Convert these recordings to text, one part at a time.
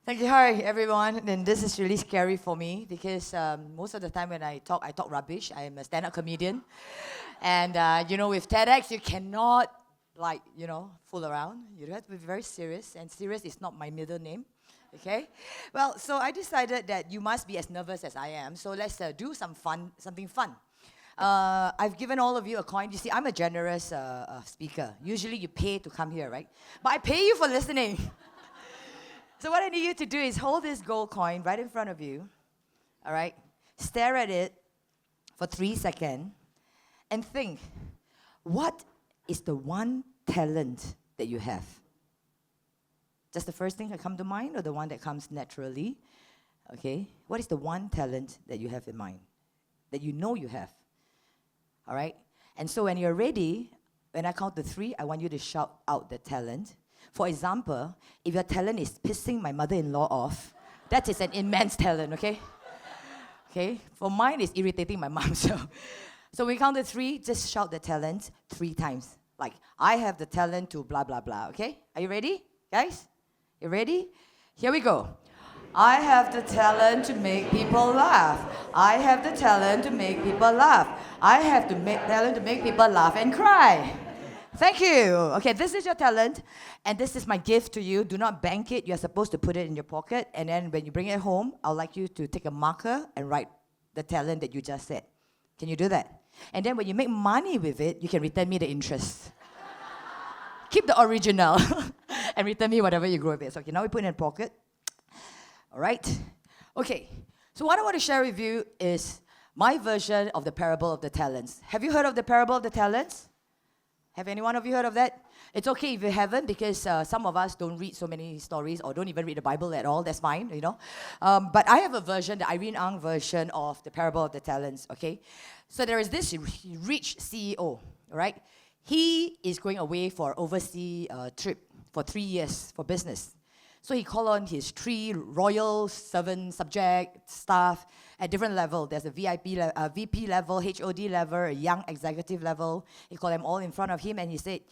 Thank you. Hi, everyone. And this is really scary for me because most of the time when I talk rubbish. I am a stand-up comedian. And, with TEDx, you cannot, fool around. You have to be very serious. And serious is not my middle name. Okay? Well, so I decided that you must be as nervous as I am. So let's do something fun. I've given all of you a coin. You see, I'm a generous speaker. Usually you pay to come here, right? But I pay you for listening. So what I need you to do is hold this gold coin right in front of you, all right? Stare at it for 3 seconds and think, what is the one talent that you have? Just the first thing that comes to mind or the one that comes naturally? Okay? What is the one talent that you have in mind, that you know you have? All right? And so when you're ready, when I count to 3, I want you to shout out the talent. For example, if your talent is pissing my mother-in-law off, that is an immense talent, okay? Okay? For mine, it's irritating my mom. So when we count to 3, just shout the talent 3 times. Like, I have the talent to blah, blah, blah, okay? Are you ready, guys? You ready? Here we go. I have the talent to make people laugh. I have the talent to make people laugh. I have the talent to make people laugh and cry. Thank you. Okay, this is your talent, and this is my gift to you. Do not bank it. You're supposed to put it in your pocket, and then when you bring it home, I'd like you to take a marker and write the talent that you just said. Can you do that? And then when you make money with it, you can return me the interest. Keep the original and return me whatever you grow with it. So, okay, now we put it in the pocket. All right? Okay, so what I want to share with you is my version of the parable of the talents. Have you heard of the parable of the talents? Have any one of you heard of that? It's okay if you haven't, because some of us don't read so many stories or don't even read the Bible at all. That's fine, you know. But I have a version, the Irene Ang version of the parable of the talents, okay? So there is this rich CEO, all right? He is going away for overseas trip for 3 years for business. So he called on his 3 royal servant, subject, staff at different levels. There's a VP level, HOD level, a young executive level. He called them all in front of him and he said,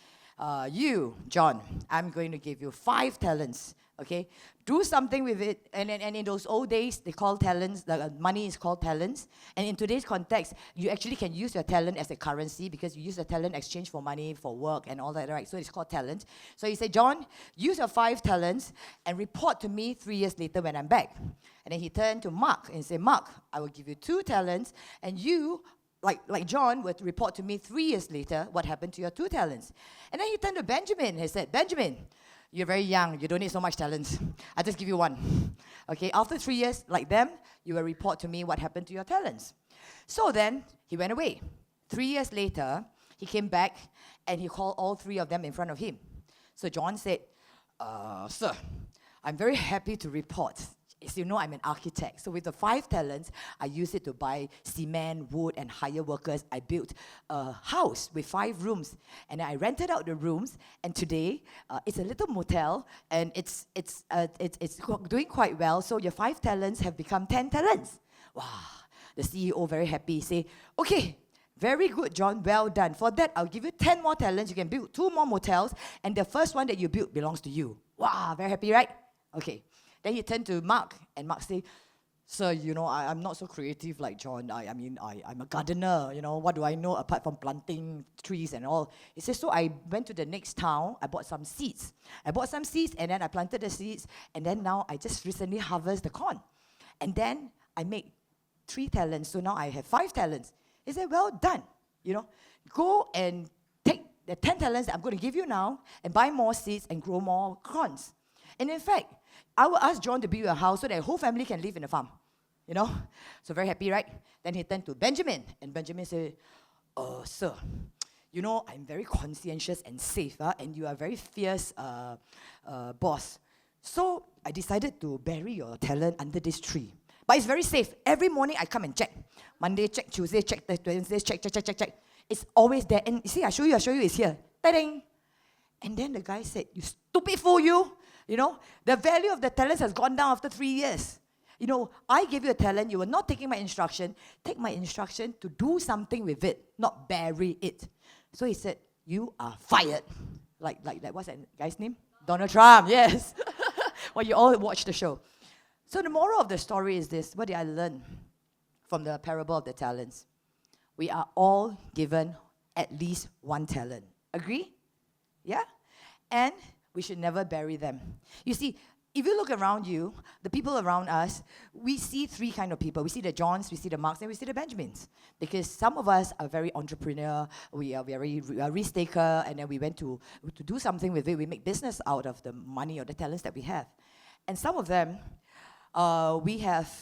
you, John, I'm going to give you 5 talents, okay? Do something with it. And in those old days, they call talents, the money is called talents. And in today's context, you actually can use your talent as a currency because you use the talent exchange for money, for work, and all that, right? So it's called talent. So he said, John, use your 5 talents and report to me 3 years later when I'm back. And then he turned to Mark and said, Mark, I will give you 2 talents, and you, like John, would report to me 3 years later what happened to your 2 talents. And then he turned to Benjamin and he said, Benjamin, you're very young, you don't need so much talent. I'll just give you 1. Okay, after 3 years, like them, you will report to me what happened to your talents. So then, he went away. 3 years later, he came back and he called all 3 of them in front of him. So John said, sir, I'm very happy to report. As you know, I'm an architect. So with the 5 talents, I use it to buy cement, wood, and hire workers. I built a house with 5 rooms, and I rented out the rooms. And today, it's a little motel, and it's doing quite well. So your 5 talents have become 10 talents. Wow! The CEO very happy. Say, okay. Very good, John. Well done. For that, I'll give you 10 more talents. You can build 2 more motels, and the first one that you built belongs to you. Wow! Very happy, right? Okay. Then he turned to Mark, and Mark said, sir, you know, I'm not so creative like John. I'm a gardener, you know. What do I know apart from planting trees and all? He says, so I went to the next town. I bought some seeds. And then I planted the seeds. And then now I just recently harvested the corn. And then I made 3 talents. So now I have 5 talents. He said, well done. You know, go and take the 10 talents that I'm going to give you now and buy more seeds and grow more corns. And in fact, I will ask John to build a house so that the whole family can live in the farm. You know? So very happy, right? Then he turned to Benjamin. And Benjamin said, sir, you know, I'm very conscientious and safe, and you are a very fierce boss. So I decided to bury your talent under this tree. But it's very safe. Every morning I come and check. Monday check, Tuesday check, Wednesday check. It's always there. And you see, I show you, it's here. Ta-ding! And then the guy said, you stupid fool, you! You know, the value of the talents has gone down after 3 years. You know, I gave you a talent, you were not taking my instruction. Take my instruction to do something with it, not bury it. So he said, you are fired. Like what's that guy's name? Donald Trump, yes. Well, you all watched the show. So the moral of the story is this. What did I learn from the parable of the talents? We are all given at least one talent. Agree? Yeah? And we should never bury them. You see, if you look around you, the people around us, we see three kind of people. We see the Johns, we see the Marks, and we see the Benjamins. Because some of us are very entrepreneur, we are very risk-taker, and then we went to do something with it. We make business out of the money or the talents that we have. And some of them, we have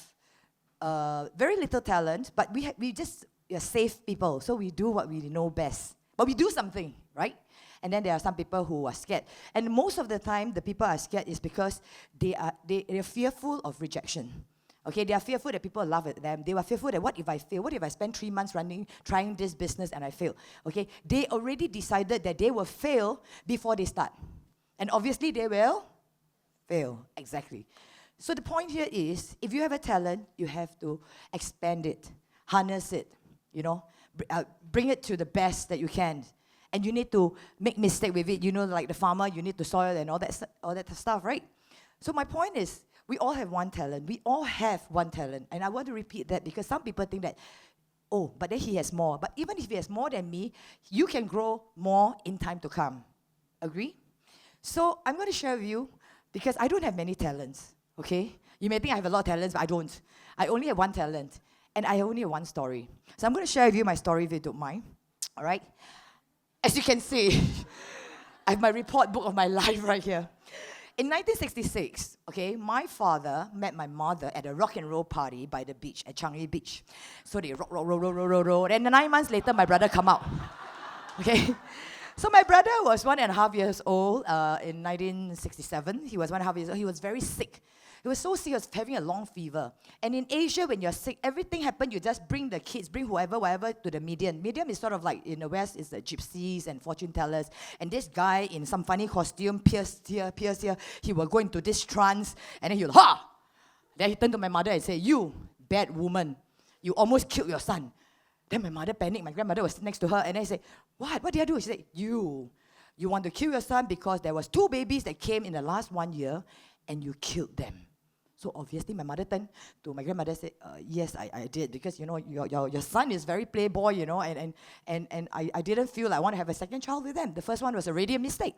very little talent, but we just are safe people. So we do what we know best. But we do something, right? And then there are some people who are scared. And most of the time, the people are scared is because they're fearful of rejection. Okay, they are fearful that people laugh at them. They were fearful that what if I fail? What if I spend 3 months trying this business and I fail? Okay, they already decided that they will fail before they start. And obviously they will fail, exactly. So the point here is, if you have a talent, you have to expand it, harness it, bring it to the best that you can. And you need to make mistake with it. Like the farmer, you need to soil and all that stuff, right? So my point is, we all have one talent. We all have one talent. And I want to repeat that because some people think that, oh, but then he has more. But even if he has more than me, you can grow more in time to come. Agree? So I'm going to share with you, because I don't have many talents, okay? You may think I have a lot of talents, but I don't. I only have one talent. And I only have one story. So I'm going to share with you my story if you don't mind. All right? As you can see, I have my report book of my life right here. In 1966, okay, my father met my mother at a rock and roll party by the beach, at Changi Beach. So they roll. And 9 months later, my brother come out. Okay? So my brother was 1.5 years old in 1967. He was 1.5 years old. He was very sick. He was so sick, he was having a long fever. And in Asia, when you're sick, everything happens, you just bring the kids, bring whatever to the medium. Medium is sort of like, in the West, is the gypsies and fortune tellers. And this guy in some funny costume, pierced here, he will go into this trance, and then he'll, ha! Then he turned to my mother and said, you, bad woman, you almost killed your son. Then my mother panicked. My grandmother was next to her, and I said, what did I do? She said, you want to kill your son because there was 2 babies that came in the last 1 year, and you killed them. So obviously, my mother turned to my grandmother and said, yes, I did, because, your son is very playboy, and I didn't feel like I want to have a second child with them. The first one was already a mistake.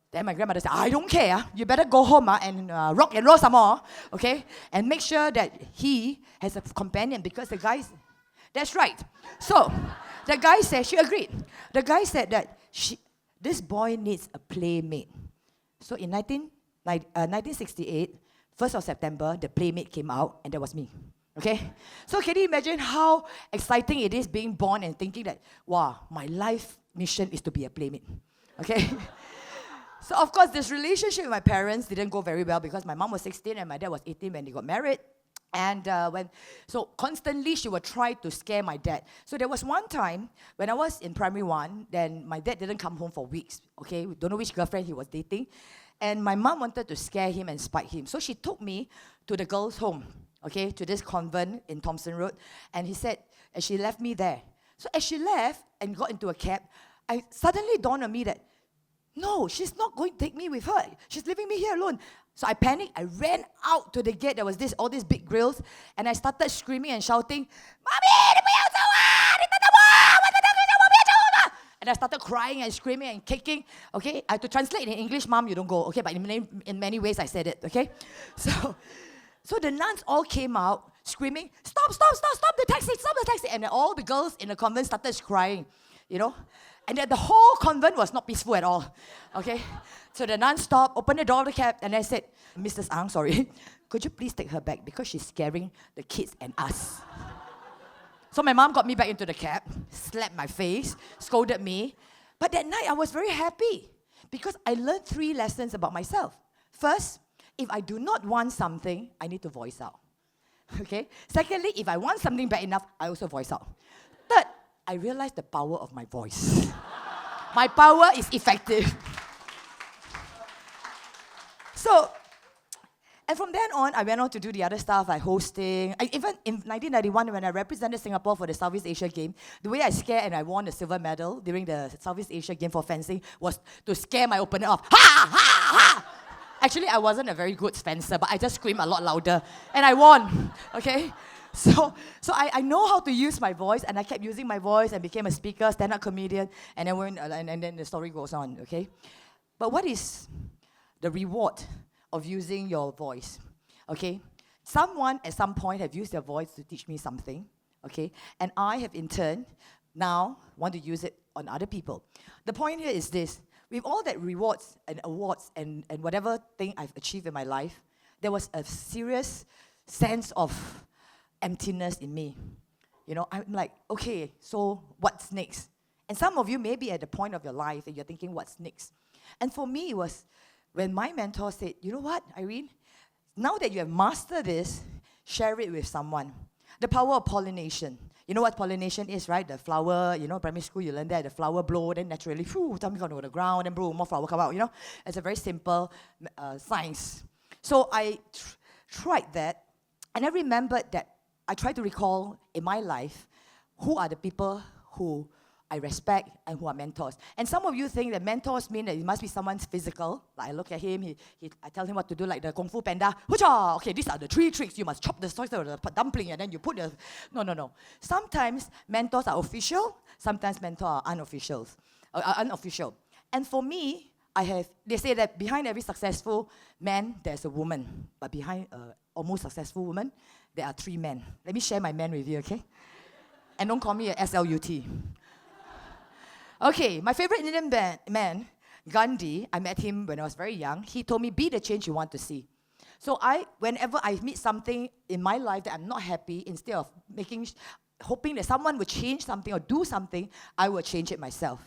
Then my grandmother said, I don't care. You better go home and rock and roll some more, okay? And make sure that he has a companion, because the guy, that's right. So the guy said, she agreed. The guy said that this boy needs a playmate. So in 1968, 1st of September, the playmate came out, and that was me. Okay? So can you imagine how exciting it is being born and thinking that, wow, my life mission is to be a playmate. Okay? So of course, this relationship with my parents didn't go very well, because my mom was 16 and my dad was 18 when they got married. And so constantly she would try to scare my dad. So there was one time when I was in primary 1, then my dad didn't come home for weeks. Okay? We don't know which girlfriend he was dating. And my mom wanted to scare him and spite him. So she took me to the girls' home, okay, to this convent in Thompson Road. And she left me there. So as she left and got into a cab, I suddenly dawned on me that, no, she's not going to take me with her. She's leaving me here alone. So I panicked. I ran out to the gate. There was all these big grills. And I started screaming and shouting, Mommy, and I started crying and screaming and kicking. Okay, I had to translate in English, Mom, you don't go. Okay, but in many ways I said it. Okay, so the nuns all came out screaming, stop the taxi. And then all the girls in the convent started crying, And then the whole convent was not peaceful at all. Okay, so the nun stopped, opened the door of the cab, and I said, Mrs. Ang, sorry, could you please take her back, because she's scaring the kids and us. So my mom got me back into the cab, slapped my face, scolded me. But that night I was very happy, because I learned 3 lessons about myself. First, if I do not want something, I need to voice out. Okay? Secondly, if I want something bad enough, I also voice out. Third, I realized the power of my voice. My power is effective. So, and from then on, I went on to do the other stuff, like hosting. Even in 1991, when I represented Singapore for the Southeast Asia Game, the way I scared and I won the silver medal during the Southeast Asia Game for fencing was to scare my opponent off. Ha, ha, ha! Actually, I wasn't a very good fencer, but I just screamed a lot louder, and I won, okay? So I know how to use my voice, and I kept using my voice and became a speaker, stand-up comedian, and then the story goes on, okay? But what is the reward of using your voice, okay? Someone at some point have used their voice to teach me something, okay? And I have in turn now want to use it on other people. The point here is this: with all that rewards and awards and whatever thing I've achieved in my life, there was a serious sense of emptiness in me. You know, I'm like, okay, so what's next? And some of you may be at the point of your life and you're thinking, what's next? And for me, it was when my mentor said, you know what, Irene, now that you have mastered this, share it with someone. The power of pollination. You know what pollination is, right? The flower, you know, primary school, you learn that, the flower blow, then naturally, tummy go to the ground, then more flower come out, you know? It's a very simple science. So I tried that, and I remembered that I tried to recall in my life who are the people who I respect and who are mentors. And some of you think that mentors mean that it must be someone's physical. Like I look at him, I tell him what to do, like the Kung Fu Panda. Hoo-cha! Okay, these are the 3 tricks. You must chop the sauce of the dumpling and then you put the... No. Sometimes mentors are official, sometimes mentors are unofficial. And for me, they say that behind every successful man, there's a woman. But behind almost successful woman, there are 3 men. Let me share my men with you, okay? And don't call me a SLUT. Okay, my favorite Indian man, Gandhi, I met him when I was very young. He told me, be the change you want to see. So whenever I meet something in my life that I'm not happy, instead of hoping that someone would change something or do something, I will change it myself.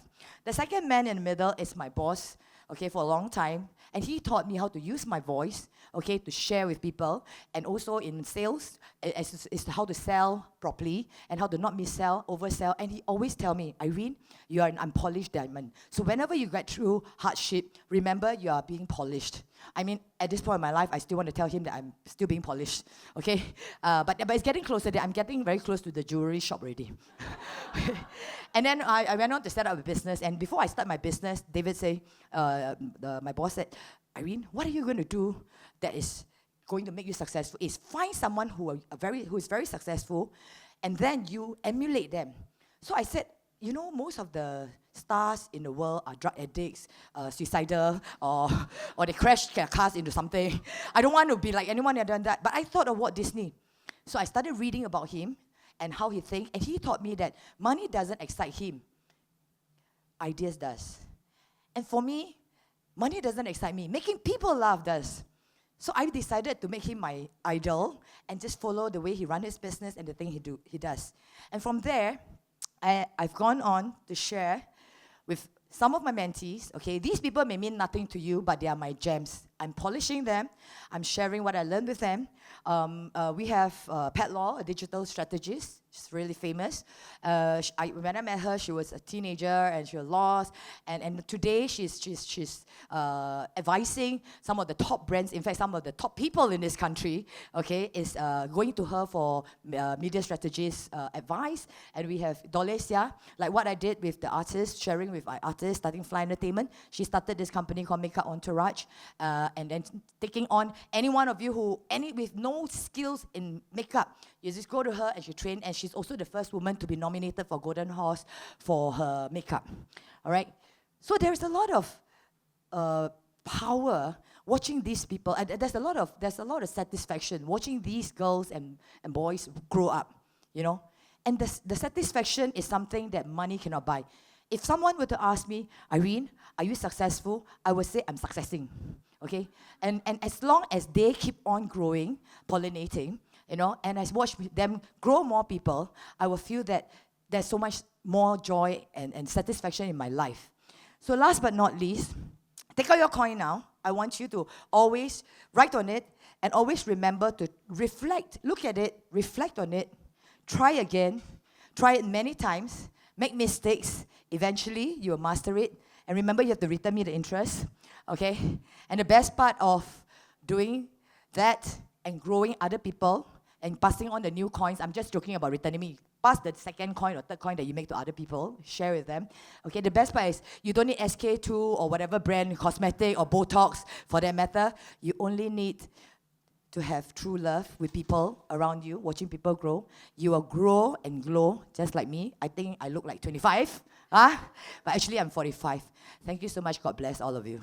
The second man in the middle is my boss, okay, for a long time. And he taught me how to use my voice, okay, to share with people. And also in sales, is how to sell properly and how to not missell, oversell. And he always tell me, Irene, you are an unpolished diamond. So whenever you get through hardship, remember you are being polished. I mean, at this point in my life, I still want to tell him that I'm still being polished, okay? But it's getting closer. I'm getting very close to the jewelry shop already. And then I went on to set up a business. And before I start my business, David said, my boss said, Irene, what are you going to do that is going to make you successful? Is find someone who is very successful, and then you emulate them. So I said, you know, most of the stars in the world are drug addicts, suicidal, or they crash their cars into something. I don't want to be like anyone that done that. But I thought of Walt Disney. So I started reading about him and how he thinks, and he taught me that money doesn't excite him. Ideas does. And for me, money doesn't excite me. Making people laugh does. So I decided to make him my idol and just follow the way he runs his business and the thing he does. And from there, I've gone on to share with some of my mentees, okay, these people may mean nothing to you, but they are my gems. I'm polishing them. I'm sharing what I learned with them. We have Pat Law, a digital strategist. She's really famous. When I met her, she was a teenager and she was lost. And today she's advising some of the top brands. In fact, some of the top people in this country, okay, is going to her for media strategist advice. And we have Dolesia, like what I did with the artists, sharing with my artists, starting Fly Entertainment. She started this company called Makeup Entourage. And then taking on any one of you with no skills in makeup, you just go to her and she train, and she's also the first woman to be nominated for Golden Horse for her makeup. All right? So there's a lot of power watching these people, and there's a lot of satisfaction watching these girls and boys grow up, you know? And the satisfaction is something that money cannot buy. If someone were to ask me, Irene, are you successful? I would say I'm successing. Okay, and as long as they keep on growing, pollinating, you know, and I watch them grow more people, I will feel that there's so much more joy and satisfaction in my life. So last but not least, take out your coin now. I want you to always write on it and always remember to reflect, look at it, reflect on it, try again, try it many times, make mistakes. Eventually, you will master it. And remember, you have to return me the interest. Okay? And the best part of doing that and growing other people and passing on the new coins, I'm just joking about returning me. pass the second coin or third coin that you make to other people, share with them. Okay, the best part is you don't need SK2 or whatever brand, cosmetic or Botox for that matter. You only need to have true love with people around you, watching people grow. You will grow and glow just like me. I think I look like 25, but actually I'm 45. Thank you so much. God bless all of you.